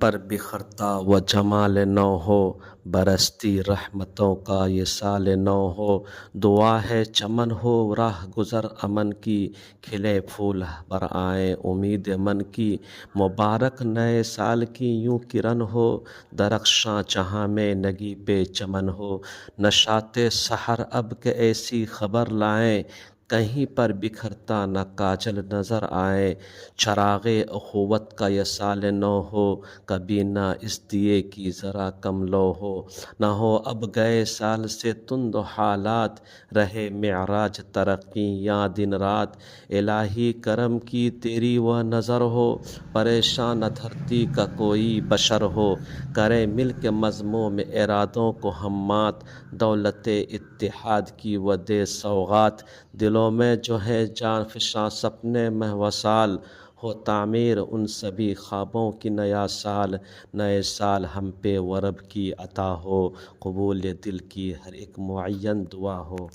پر بکھرتا وہ جمال نو ہو، برستی رحمتوں کا یہ سال نو ہو۔ دعا ہے چمن ہو راہ گزر امن کی، کھلے پھول برآئیں امید من کی۔ مبارک نئے سال کی یوں کرن ہو، درخشاں جہاں میں نگی بے چمن ہو۔ نشاط سحر اب کہ ایسی خبر لائیں، کہیں پر بکھرتا نہ کاجل نظر آئے۔ چراغ اخوت کا یہ سال نو ہو، کبھی نہ اس دیے کی ذرا کم لو ہو۔ نہ ہو اب گئے سال سے تند حالات، رہے معراج ترقی یا دن رات۔ الہی کرم کی تیری وہ نظر ہو، پریشان نہ دھرتی کا کوئی بشر ہو۔ کرے مل کے مذموم ارادوں کو ہم مات، دولت اتحاد کی وہ دے سوغات۔ دلوں میں جو ہے جان فشاں سپنے میں وصال، ہو تعمیر ان سبھی خوابوں کی نیا سال۔ نئے سال ہم پہ وہ رب کی عطا ہو، قبول دل کی ہر ایک معین دعا ہو۔